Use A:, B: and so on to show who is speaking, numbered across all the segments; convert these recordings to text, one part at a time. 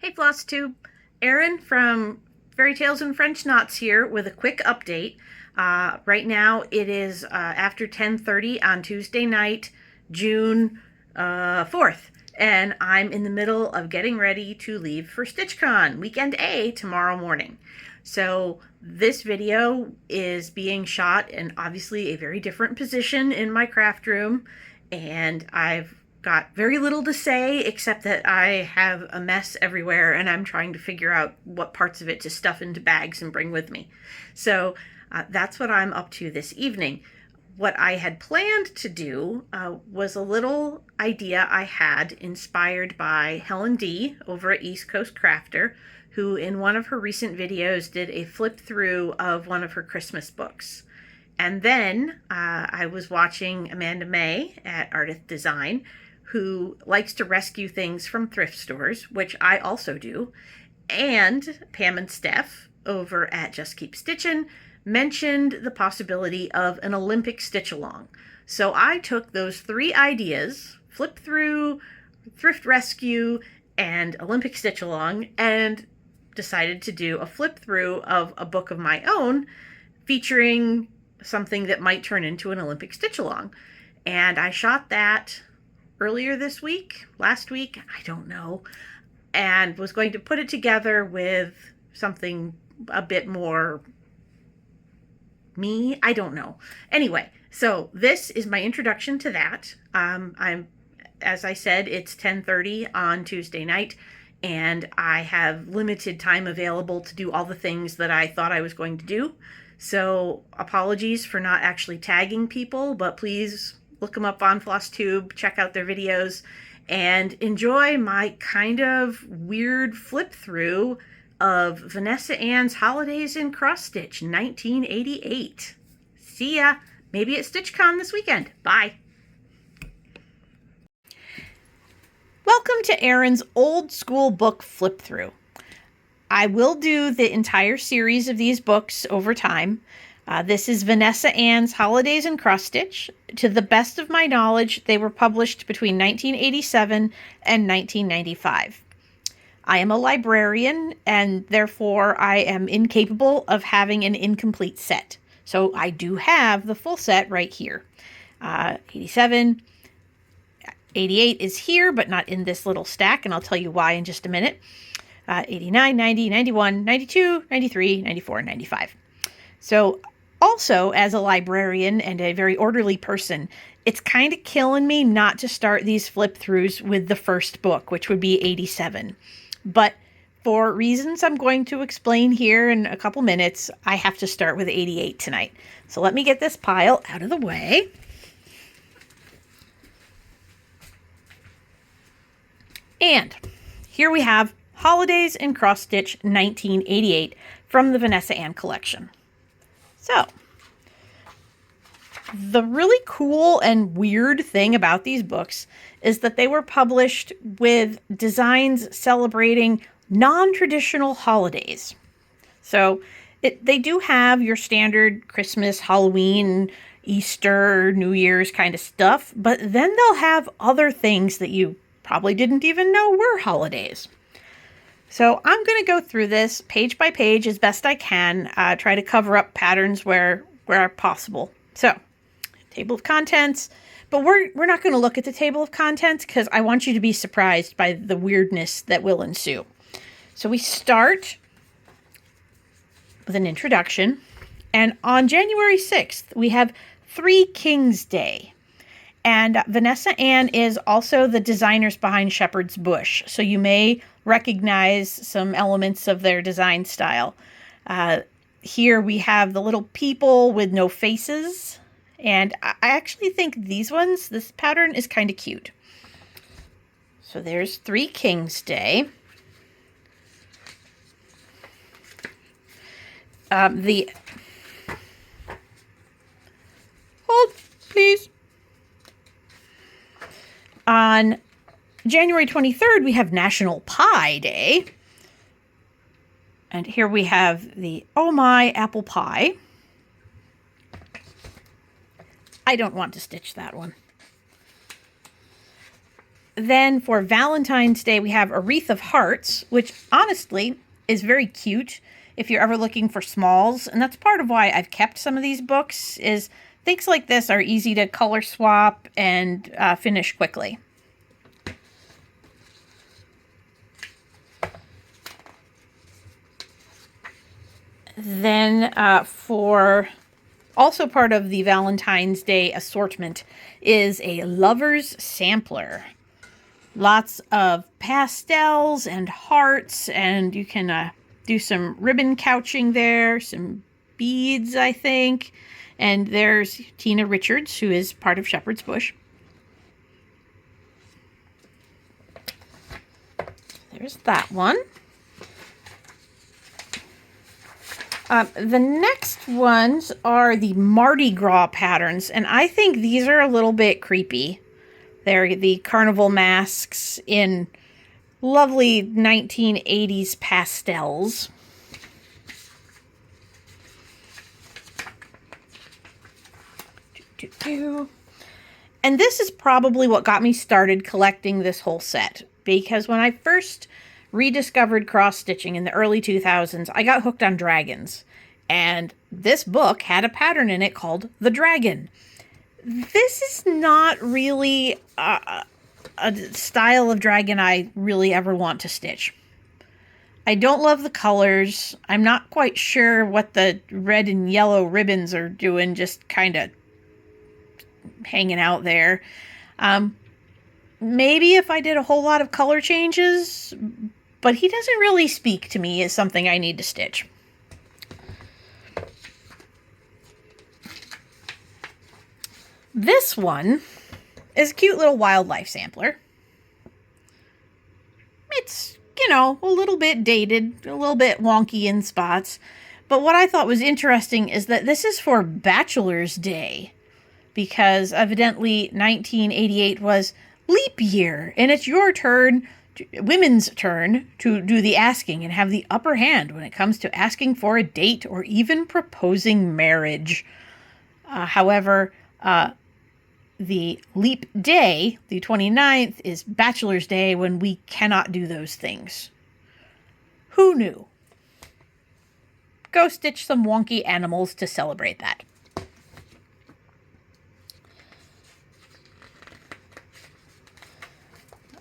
A: Hey FlossTube, Erin from Fairy Tales and French Knots here with a quick update. Right now it is after 10:30 on Tuesday night, June 4th, and I'm in the middle of getting ready to leave for StitchCon Weekend A tomorrow morning. So this video is being shot in obviously a very different position in my craft room, and I've got very little to say except that I have a mess everywhere and I'm trying to figure out what parts of it to stuff into bags and bring with me. So that's what I'm up to this evening. What I had planned to do was a little idea I had inspired by Helen D over at East Coast Crafter, who in one of her recent videos did a flip through of one of her Christmas books. And then I was watching Amanda May at Artist Design, who likes to rescue things from thrift stores, which I also do, and Pam and Steph over at Just Keep Stitchin' mentioned the possibility of an Olympic stitch along. So I took those three ideas, flip through, thrift rescue, and Olympic stitch along, and decided to do a flip through of a book of my own featuring something that might turn into an Olympic stitch along. And I shot that earlier this week, last week, I don't know, and was going to put it together with something a bit more me. I don't know. Anyway, so this is my introduction to that. As I said, it's 10:30 on Tuesday night, and I have limited time available to do all the things that I thought I was going to do. So apologies for not actually tagging people, but please look them up on FlossTube, check out their videos, and enjoy my kind of weird flip through of Vanessa Ann's Holidays in Cross Stitch 1988. See ya! Maybe at StitchCon this weekend. Bye! Welcome to Erin's old school book flip through. I will do the entire series of these books over time. This is Vanessa Ann's Holidays in Cross Stitch. To the best of my knowledge, they were published between 1987 and 1995. I am a librarian, and therefore I am incapable of having an incomplete set. So I do have the full set right here. 87, 88 is here, but not in this little stack, and I'll tell you why in just a minute. 89, 90, 91, 92, 93, 94, 95. So also, as a librarian and a very orderly person, it's kind of killing me not to start these flip throughs with the first book, which would be 87. But for reasons I'm going to explain here in a couple minutes, I have to start with 88 tonight. So let me get this pile out of the way. And here we have Holidays in Cross Stitch 1988 from the Vanessa Ann collection. So, the really cool and weird thing about these books is that they were published with designs celebrating non-traditional holidays. So, they do have your standard Christmas, Halloween, Easter, New Year's kind of stuff, but then they'll have other things that you probably didn't even know were holidays. So I'm going to go through this page by page as best I can, try to cover up patterns where possible. So, table of contents, but we're not going to look at the table of contents because I want you to be surprised by the weirdness that will ensue. So we start with an introduction, and on January 6th, we have Three Kings Day. And Vanessa Ann is also the designers behind Shepherd's Bush, so you may recognize some elements of their design style. Here we have the little people with no faces, and I actually think this pattern is kind of cute. So there's Three Kings Day. Hold, please. On January 23rd, we have National Pie Day. And here we have the Oh My Apple Pie. I don't want to stitch that one. then for Valentine's Day, we have A Wreath of Hearts, which honestly is very cute if you're ever looking for smalls. And that's part of why I've kept some of these books, is things like this are easy to color swap and finish quickly. Then for also part of the Valentine's Day assortment is a Lover's Sampler. Lots of pastels and hearts, and you can do some ribbon couching there, some beads, I think. And there's Tina Richards, who is part of Shepherd's Bush. There's that one. The next ones are the Mardi Gras patterns, and I think these are a little bit creepy. They're the carnival masks in lovely 1980s pastels. And this is probably what got me started collecting this whole set, because when I first rediscovered cross-stitching in the early 2000s, I got hooked on dragons, and this book had a pattern in it called The Dragon. This is not really a style of dragon I really ever want to stitch. I don't love the colors. I'm not quite sure what the red and yellow ribbons are doing, just kind of hanging out there. Maybe if I did a whole lot of color changes, but he doesn't really speak to me as something I need to stitch. This one is a cute little wildlife sampler. It's, a little bit dated, a little bit wonky in spots. But what I thought was interesting is that this is for Bachelor's Day, because evidently 1988 was leap year, and it's your turn, women's turn, to do the asking and have the upper hand when it comes to asking for a date or even proposing marriage. However, the leap day, the 29th, is Bachelor's Day, when we cannot do those things. Who knew? Go stitch some wonky animals to celebrate that.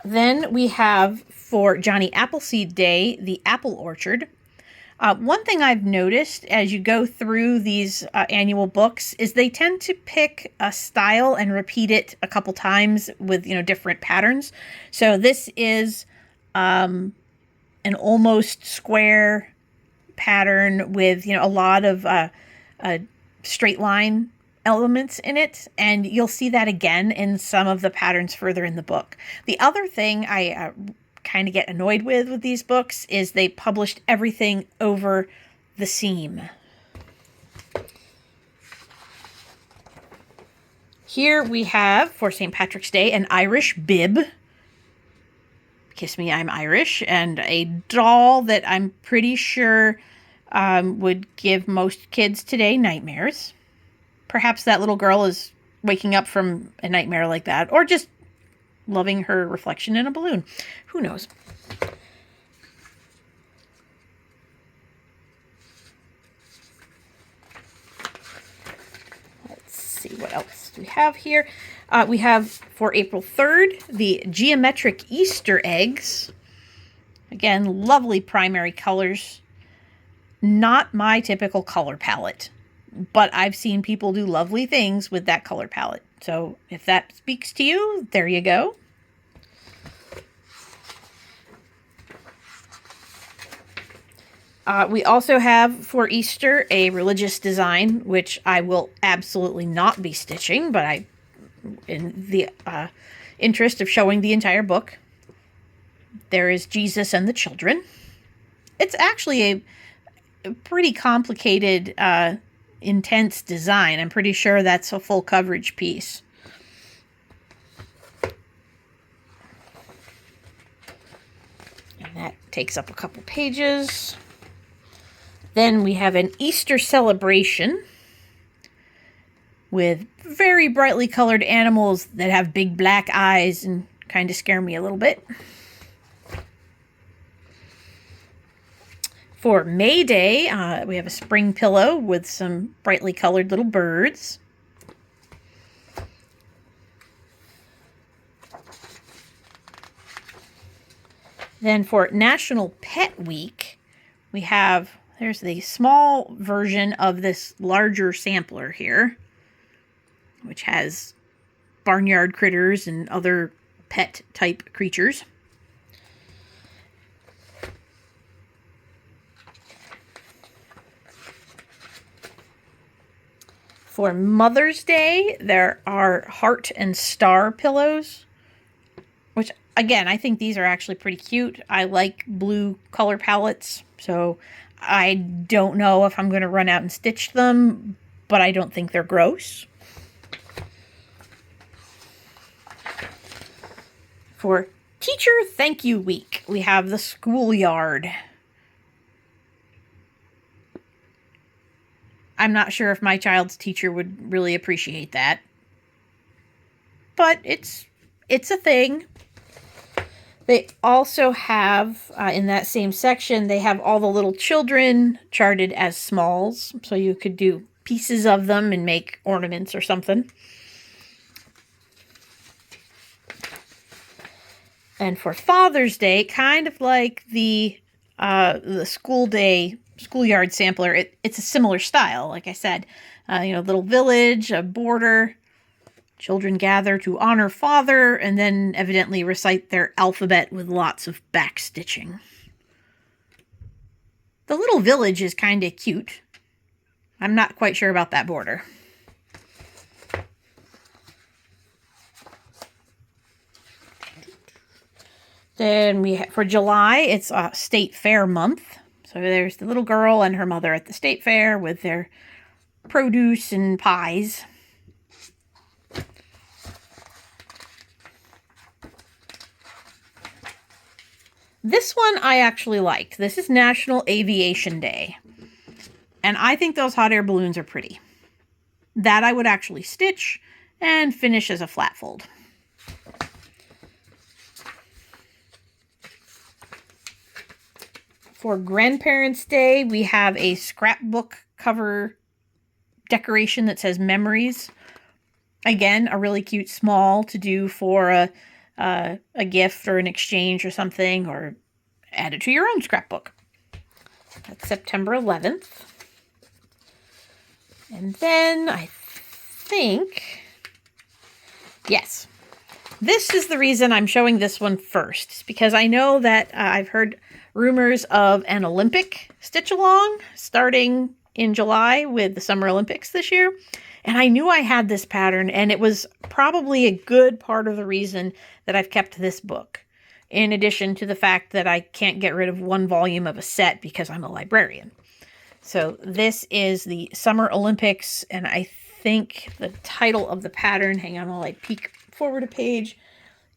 A: Then we have, for Johnny Appleseed Day, the Apple Orchard. One thing I've noticed as you go through these annual books is they tend to pick a style and repeat it a couple times with, different patterns. So this is an almost square pattern with, a lot of straight line elements in it, and you'll see that again in some of the patterns further in the book. The other thing I kind of get annoyed with these books is they published everything over the seam. Here we have, for St. Patrick's Day, an Irish bib. Kiss me, I'm Irish. And a doll that I'm pretty sure would give most kids today nightmares. Perhaps that little girl is waking up from a nightmare like that, or just loving her reflection in a balloon. Who knows? Let's see, what else do we have here? We have, for April 3rd, the Geometric Easter eggs. Again, lovely primary colors. Not my typical color palette, but I've seen people do lovely things with that color palette. So if that speaks to you, there you go. We also have, for Easter, a religious design, which I will absolutely not be stitching, but in the interest of showing the entire book, there is Jesus and the children. It's actually a pretty complicated, intense design. I'm pretty sure that's a full coverage piece. And that takes up a couple pages. Then we have an Easter celebration with very brightly colored animals that have big black eyes and kind of scare me a little bit. For May Day, we have a spring pillow with some brightly colored little birds. Then for National Pet Week, we have, there's the small version of this larger sampler here, which has barnyard critters and other pet type creatures. For Mother's Day, there are heart and star pillows, which, again, I think these are actually pretty cute. I like blue color palettes, so I don't know if I'm going to run out and stitch them, but I don't think they're gross. For Teacher Thank You Week, we have the schoolyard. I'm not sure if my child's teacher would really appreciate that, but it's a thing. They also have, in that same section, they have all the little children charted as smalls, so you could do pieces of them and make ornaments or something. And for Father's Day, kind of like the schoolyard sampler, it's a similar style. Like I said, little village, a border, children gather to honor father, and then evidently recite their alphabet with lots of backstitching. The little village is kind of cute. I'm not quite sure about that border. Then for July, it's State Fair month. So there's the little girl and her mother at the state fair with their produce and pies. This one I actually liked. This is National Aviation Day. And I think those hot air balloons are pretty. That I would actually stitch and finish as a flat fold. For Grandparents' Day, we have a scrapbook cover decoration that says memories. Again, a really cute small to do for a gift or an exchange or something, or add it to your own scrapbook. That's September 11th. And then I think, yes, this is the reason I'm showing this one first. It's because I know that I've heard rumors of an Olympic stitch along starting in July with the Summer Olympics this year. And I knew I had this pattern, and it was probably a good part of the reason that I've kept this book. In addition to the fact that I can't get rid of one volume of a set because I'm a librarian. So this is the Summer Olympics, and I think the title of the pattern, hang on while I peek forward a page,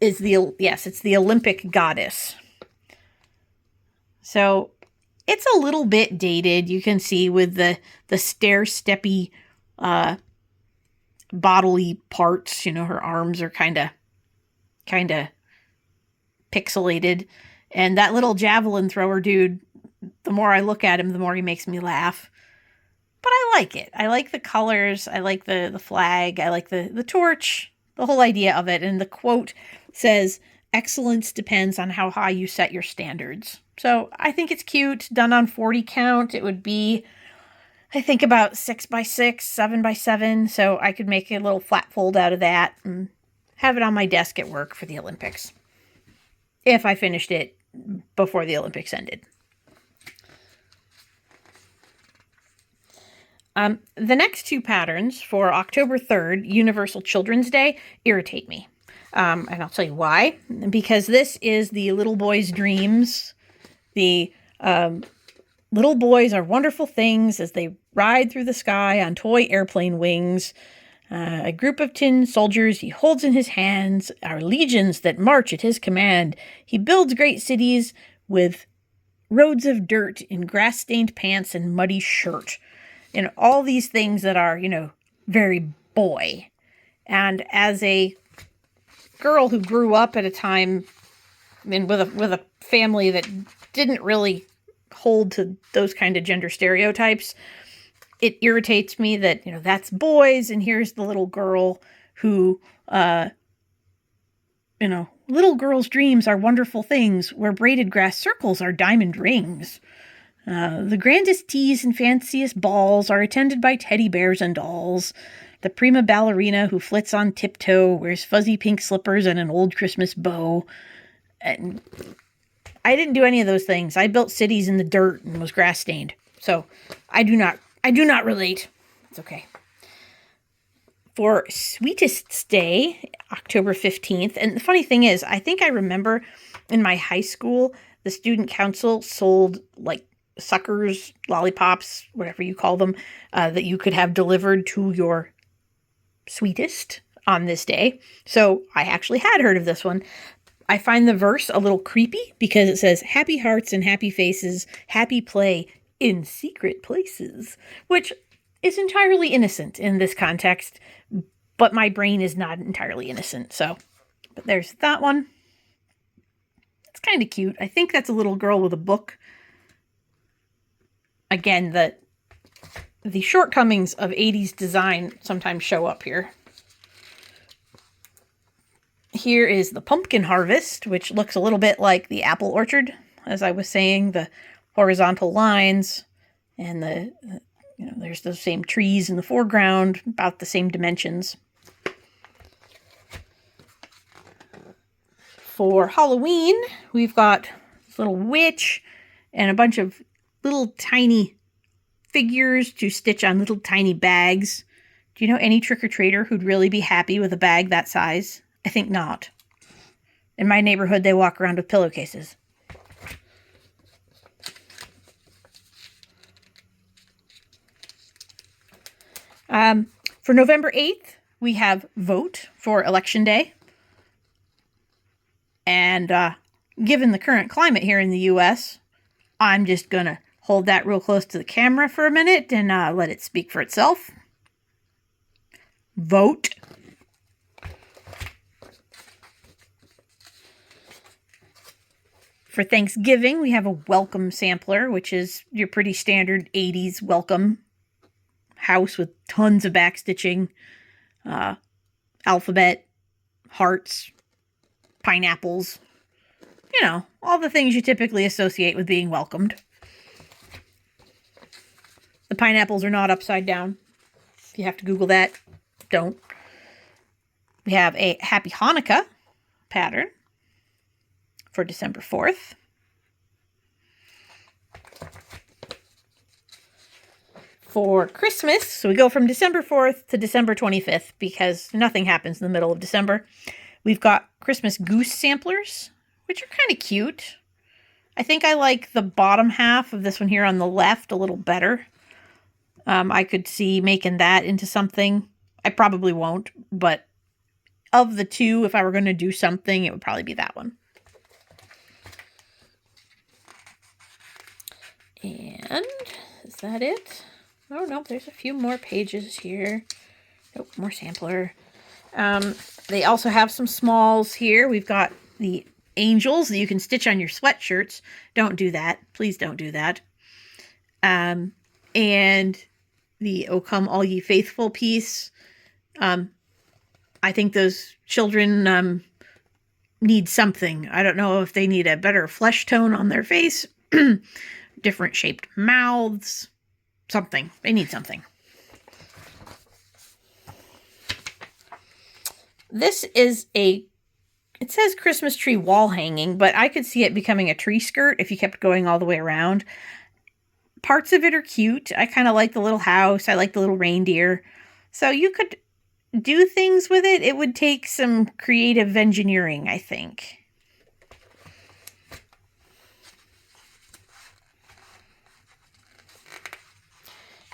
A: is it's the Olympic Goddess. So it's a little bit dated. You can see with the stair-steppy bodily parts, her arms are kind of pixelated. And that little javelin thrower dude, the more I look at him, the more he makes me laugh. But I like it. I like the colors. I like the flag. I like the torch, the whole idea of it. And the quote says, "Excellence depends on how high you set your standards." So I think it's cute. Done on 40 count, it would be, I think, about 6x6, 7x7. So I could make a little flat fold out of that and have it on my desk at work for the Olympics. If I finished it before the Olympics ended. The next two patterns for October 3rd, Universal Children's Day, irritate me. And I'll tell you why. Because this is the little boy's dreams. The little boys are wonderful things as they ride through the sky on toy airplane wings. A group of tin soldiers he holds in his hands are legions that march at his command. He builds great cities with roads of dirt in grass-stained pants and muddy shirt. And all these things that are, very boy. And as a girl who grew up at a time and with a family that didn't really hold to those kind of gender stereotypes, it irritates me that, that's boys, and here's the little girl who, little girls' dreams are wonderful things where braided grass circles are diamond rings. The grandest teas and fanciest balls are attended by teddy bears and dolls. The prima ballerina who flits on tiptoe wears fuzzy pink slippers and an old Christmas bow. And I didn't do any of those things. I built cities in the dirt and was grass stained. So I do not relate. It's okay. For Sweetest Day, October 15th, and the funny thing is, I think I remember in my high school, the student council sold like suckers, lollipops, whatever you call them, that you could have delivered to your sweetest on this day. So I actually had heard of this one. I find the verse a little creepy because it says, happy hearts and happy faces, happy play in secret places, which is entirely innocent in this context, but my brain is not entirely innocent. So, but there's that one. It's kind of cute. I think that's a little girl with a book. Again, the shortcomings of 80s design sometimes show up here. Here is the pumpkin harvest, which looks a little bit like the apple orchard. As I was saying, the horizontal lines and there's the same trees in the foreground, about the same dimensions. For Halloween, we've got this little witch and a bunch of little tiny figures to stitch on little tiny bags. Do you know any trick-or-treater who'd really be happy with a bag that size? I think not. In my neighborhood, they walk around with pillowcases. For November 8th, we have vote for Election Day. And given the current climate here in the U.S., I'm just going to hold that real close to the camera for a minute and let it speak for itself. Vote. For Thanksgiving, we have a welcome sampler, which is your pretty standard 80s welcome house with tons of backstitching, alphabet, hearts, pineapples, all the things you typically associate with being welcomed. The pineapples are not upside down. If you have to Google that, don't. We have a Happy Hanukkah pattern for December 4th. For Christmas, so we go from December 4th to December 25th because nothing happens in the middle of December. We've got Christmas goose samplers, which are kind of cute. I think I like the bottom half of this one here on the left a little better. I could see making that into something. I probably won't, but of the two, if I were going to do something, it would probably be that one. And is that it? Oh, no, there's a few more pages here. Nope, more sampler. They also have some smalls here. We've got the angels that you can stitch on your sweatshirts. Don't do that. Please don't do that. And the O Come All Ye Faithful piece. I think those children need something. I don't know if they need a better flesh tone on their face, different shaped mouths, something. They need something. This is it says Christmas tree wall hanging, but I could see it becoming a tree skirt if you kept going all the way around. Parts of it are cute. I kind of like the little house. I like the little reindeer. So you could do things with it. It would take some creative engineering, I think.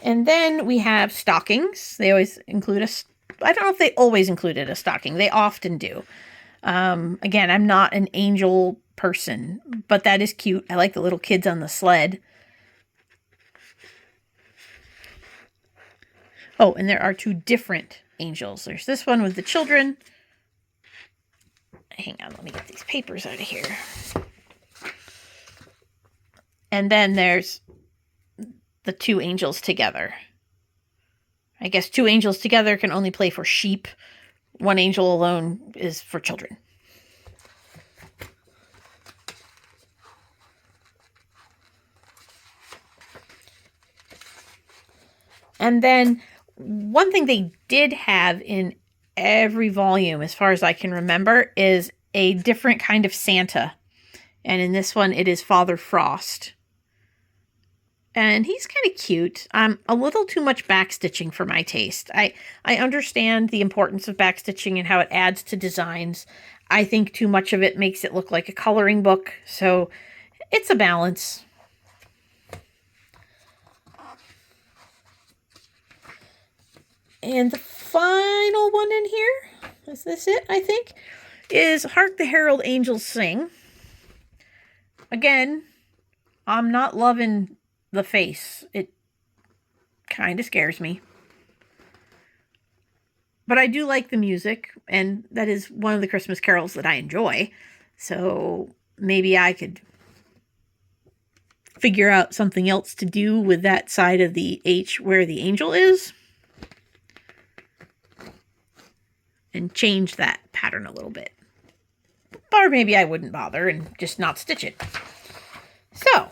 A: And then we have stockings. They always include I don't know if they always included a stocking. They often do. Again, I'm not an angel person, but that is cute. I like the little kids on the sled. Oh, and there are two different angels. There's this one with the children. hang on, let me get these papers out of here. And then there's the two angels together. I guess two angels together can only play for sheep. One angel alone is for children. And then one thing they did have in every volume, as far as I can remember, is a different kind of Santa. And in this one, it is Father Frost. And he's kind of cute. A little too much backstitching for my taste. I understand the importance of backstitching and how it adds to designs. I think too much of it makes it look like a coloring book. So it's a balance. And the final one in here, is this it, I think, is Hark the Herald Angels Sing. Again, I'm not loving the face. It kind of scares me. But I do like the music, and that is one of the Christmas carols that I enjoy. So maybe I could figure out something else to do with that side of the H where the angel is. And change that pattern a little bit. Or maybe I wouldn't bother and just not stitch it. So,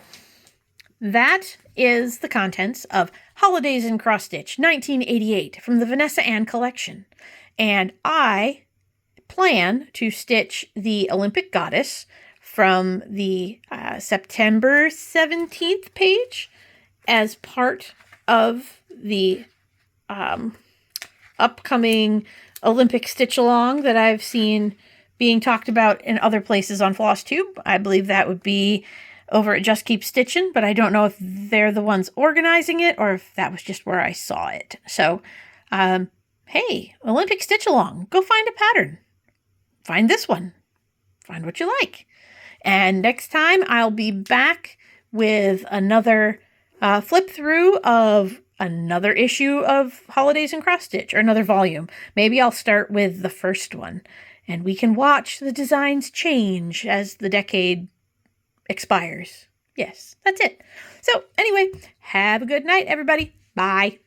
A: that is the contents of Holidays in Cross Stitch 1988 from the Vanessa Ann collection. And I plan to stitch the Olympic Goddess from the September 17th page as part of the upcoming Olympic stitch along that I've seen being talked about in other places on FlossTube. I believe that would be over at Just Keep Stitching, but I don't know if they're the ones organizing it or if that was just where I saw it. So, hey, Olympic stitch along, go find a pattern. Find this one. Find what you like. And next time I'll be back with another flip through of another issue of Holidays in Cross Stitch, or another volume. Maybe I'll start with the first one, and we can watch the designs change as the decade expires. Yes, that's it. So anyway, have a good night, everybody. Bye.